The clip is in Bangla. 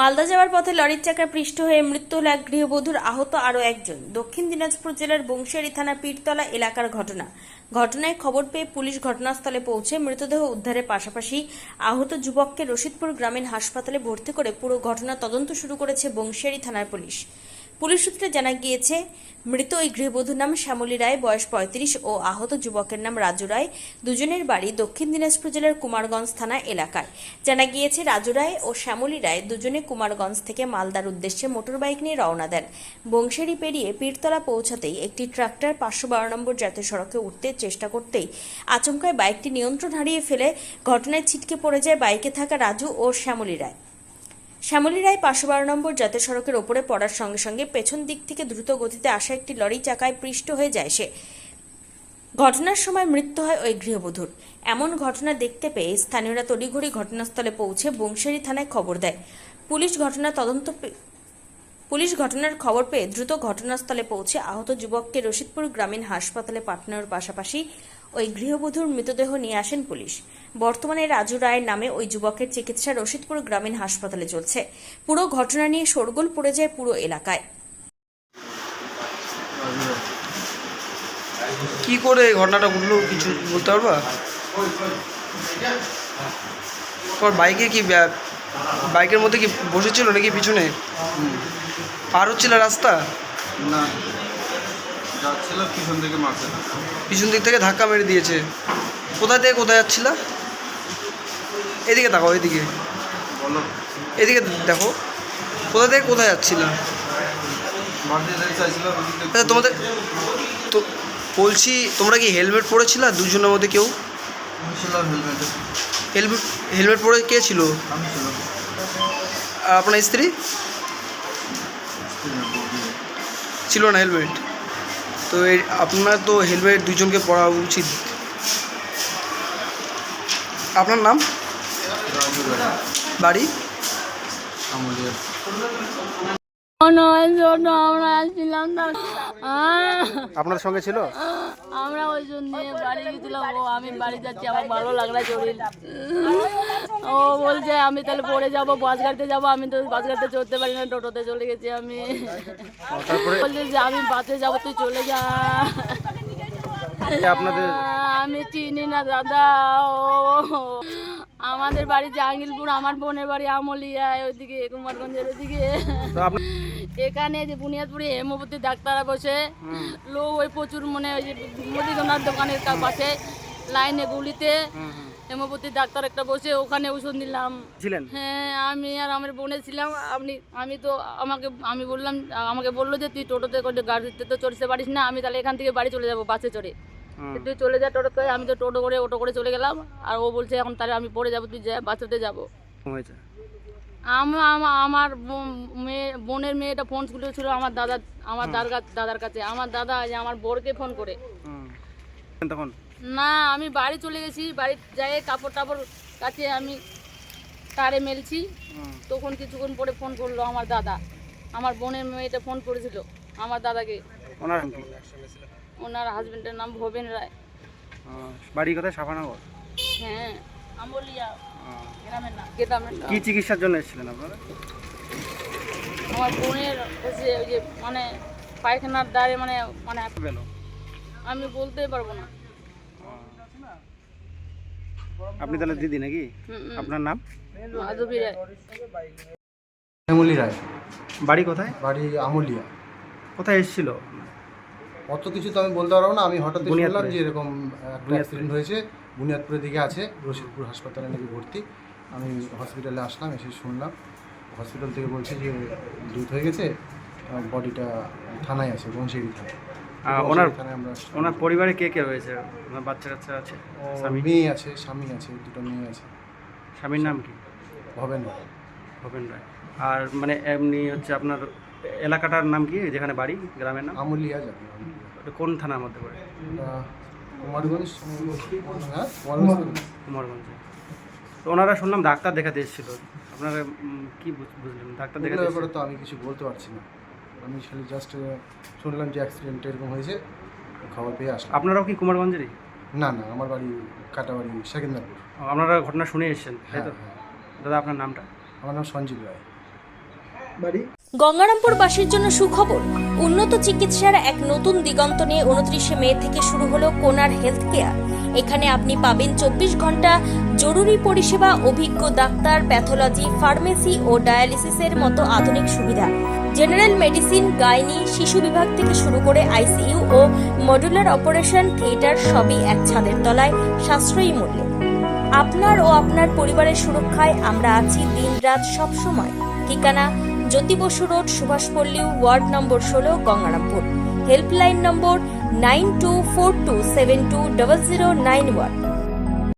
মালদা যাওয়ার পথে লরির চাকায় পৃষ্ঠ হয়ে মৃত্যু হল এক গৃহবধূর, আহত আরও একজন। দক্ষিণ দিনাজপুর জেলার বংশিয়ারি থানা পীরতলা এলাকার ঘটনায় খবর পেয়ে পুলিশ ঘটনাস্থলে পৌঁছে মৃতদেহ উদ্ধারের পাশাপাশি আহত যুবককে রশিদপুর গ্রামীণ হাসপাতালে ভর্তি করে পুরো ঘটনা তদন্ত শুরু করেছে বংশিয়ারি থানার পুলিশ। পুলিশ সূত্রে জানা গিয়েছে, মৃত ওই গৃহবধূর নাম শ্যামলী রায়, বয়স 35 ও আহত যুবকের নাম রাজু রায়। দুজনের বাড়ি দক্ষিণ দিনাজপুর জেলার কুমারগঞ্জ থানা এলাকায়। জানা গিয়েছে, রাজু রায় ও শ্যামলী রায় দুজনে কুমারগঞ্জ থেকে মালদার উদ্দেশ্যে মোটরবাইক নিয়ে রওনা দেন। বংশিয়ারি পেরিয়ে পীরতলা পৌঁছাতেই একটি ট্রাক্টর 512 নম্বর জাতীয় সড়কে উঠতে চেষ্টা করতেই আচমকায় বাইকটি নিয়ন্ত্রণ হারিয়ে ফেলে ঘটনায় ছিটকে পড়ে যায় বাইকে থাকা রাজু ও শ্যামলী রায়। 512 নম্বর জাতীয় সড়কের ওপরে পড়ার সঙ্গে সঙ্গে পেছন দিক থেকে দ্রুত গতিতে আসা একটি লরি চাকায় পৃষ্ঠ হয়ে যায় সে। ঘটনার সময় মৃত্যু হয় ওই গৃহবধূর। এমন ঘটনা দেখতে পেয়ে স্থানীয়রা তড়িঘড়ি ঘটনাস্থলে পৌঁছে বংশিয়ারি থানায় খবর দেয়। পুলিশ ঘটনার খবর পেয়ে দ্রুত ঘটনাস্থলে পৌঁছে আহত যুবককে রশিদপুর গ্রামীণ হাসপাতালে পাঠানোর পাশাপাশি ওই গৃহবধূর মৃতদেহ নিয়ে আসেন পুলিশ। বর্তমানে রাজু রায়ের নামে ওই যুবকের চিকিৎসা রশিদপুর গ্রামীণ হাসপাতালে চলছে। পুরো ঘটনা নিয়ে শোরগোল পড়ে যায় পুরো এলাকায়। কি করে ঘটনাটা ঘটলো কিছু বলতে পারবা? বাইকে কি বাইকের মধ্যে কি বসেছিল নাকি পিছনে পার হচ্ছিল রাস্তা? না, যাচ্ছিল পিছন থেকে মারছে। পিছন দিক থেকে ধাক্কা মেরে দিয়েছে। কোথায় থেকে কোথায় যাচ্ছিল? এদিকে তাকাও, এদিকে বলো, এদিকে দেখো, কোথা থেকে কোথায় যাচ্ছিল? মারতে চাইছিল। আচ্ছা, তোমাদের তো বলছি, তোমরা কি হেলমেট পরেছিল দুজনের মধ্যে কেউ? আমি ছিল হেলমেটে। হেলমেট পরে কে ছিল? আমি ছিল। আর আপনার স্ত্রী ছিল না হেলমেট? তো আপনার তো হেলমেট দুজনকে পরা উচিত। আপনার নাম? রাজু রায়, বাড়ি? আমলিয়া। আমরা আসছিলাম না, আপনার সঙ্গে ছিল? আমরা ওই জন্য বাড়ি গেছিলাম। আমি বাড়ি যাচ্ছি, আমার ভালো লাগলো শরীর। ও বলছে আমি তাহলে পড়ে যাবো, বাস গাড়িতে যাবো। আমি তো বাস গাড়িতে চড়তে পারি না, টোটোতে চলে গেছি আমি। বলছে যে আমি বাসে যাবো, তুই চলে যা। আপনাদের আমি চিনি না দাদা। ও আমাদের বাড়ি জাহাঙ্গীরপুর, আমার বোনের বাড়ি আমলিয়ায়, ওইদিকে কুমারগঞ্জের ওইদিকে। এখানে যে বুনিয়াদপুরে হেমপতি ডাক্তাররা বসে, লোক ওই প্রচুর মনে ওই যে মুদিখানার দোকানের পাশে লাইনে গুলিতে হেমপতি ডাক্তার একটা বসে, ওখানে ওষুধ নিলাম। হ্যাঁ, আমি আর আমার বোনে ছিলাম। আমি বললাম, আমাকে বললো যে তুই টোটোতে গাড়িতে তো চড়তে পারিস না, আমি তাহলে এখান থেকে বাড়ি চলে যাবো বাসে চড়ে। তুই চলে যা টোটোতে। আমি তো অটো করে চলে গেলাম। আর ও বলছে এখন তাহলে আমি পড়ে যাবো, তুই যা বাসেতে যাবো। আমার বোনের মেয়েটা ফোন ছিল আমার দাদার কাছে। আমার দাদা আমার বোরকে ফোন করে তখন না, আমি বাড়ি চলে গেছি। বাড়ি যাই কাপড় টাপড় কাছে আমি তারে মেলছি, তখন কিছুক্ষণ পরে ফোন করলো আমার দাদা। আমার বোনের মেয়েটা ফোন করেছিল আমার দাদাকে। ওনার হাজবেন্ডের নাম ভবেন রায়। বাড়ি কোথায়? সাফানগর? হ্যাঁ, আমলিয়া গ্রামের নাম। কি চিকিৎসার জন্য এসেছিলেন আপনারা? আমার বোনের হচ্ছে ওই যে মানে পায়খানার দ্বারে মানে মানে আমি বলতেই পারবো না। আপনি তাহলে দিদি নাকি? আপনার নাম? মাধবী রায়। শ্যামলী রায়। বাড়ি কোথায়? বাড়ি আমলিয়া। কোথায় এসেছিল? অত কিছু তো আমি বলতে পারবো না। আমি হঠাৎ শুনলাম বুনিয়াদপুরে। যে এরকম একটা অ্যাক্সিডেন্ট হয়েছে, বুনিয়াদপুরের দিকে আছে, রশিদপুর হাসপাতালে নাকি ভর্তি। আমি হসপিটালে আসলাম, এসে শুনলাম হসপিটাল থেকে বলছে যে ডেথ হয়ে গেছে, বডিটা থানায় আছে, বংশিয়ারি থানায়। থানায় আমরা ওনার পরিবারে কে কে রয়েছে? ওনার বাচ্চা কাচ্চা আছে? মেয়ে আছে, স্বামী আছে, দুটো মেয়ে আছে। স্বামীর নাম কি? হবেন না। ভবেন রায়। আর মানে এমনি হচ্ছে আপনার এলাকাটার নাম কি, যেখানে বাড়ি, গ্রামের নাম? আমলিয়া যাবে। ওটা কোন থানার মধ্যে পড়ে? কুমারগঞ্জ। হ্যাঁ, কুমারগঞ্জে। তো ওনারা শুনলাম ডাক্তার দেখাতে এসেছিল। আপনারা কি বুঝলেন ডাক্তার দেখাতে? ব্যাপারে তো আমি কিছু বলতে পারছি না। আমি খালি জাস্ট শুনলাম যে অ্যাক্সিডেন্ট এরকম হয়েছে, খবর পেয়ে আসলাম। আপনারাও কি কুমারগঞ্জেরই? না না, আমার বাড়ি কাটাবাড়ি, সেকেন্দারপুর। আপনারা ঘটনা শুনে এসেছেন, তাই হ্যাঁ তো? হ্যাঁ। দাদা আপনার নামটা? আমার নাম সঞ্জীব রায়। বাড়ি। গঙ্গারামপুরবাসীর জন্য সুখবর, উন্নত চিকিৎসার এক নতুন দিগন্ত নিয়ে 29শে মে থেকে শুরু হলো কোনার হেলথ কেয়ার। এখানে আপনি পাবেন 24 ঘন্টা জরুরি পরিষেবা, অভিজ্ঞ ডাক্তার, প্যাথোলজি, ফার্মেসি ও ডায়ালিসিসের মতো আধুনিক সুবিধা। জেনারেল মেডিসিন, গাইনি, শিশু বিভাগ থেকে শুরু করে আইসিইউ ও মডুলার অপারেশন থিয়েটার সবই এক ছাদের তলায় সাশ্রয়ী মূল্যে। আপনার ও আপনার পরিবারের সুরক্ষায় আমরা আছি দিনরাত সবসময়। ঠিকানা Jyoti Basu road, Subhashpalli, ward number 16, Gangarampur. Helpline number 9242720091।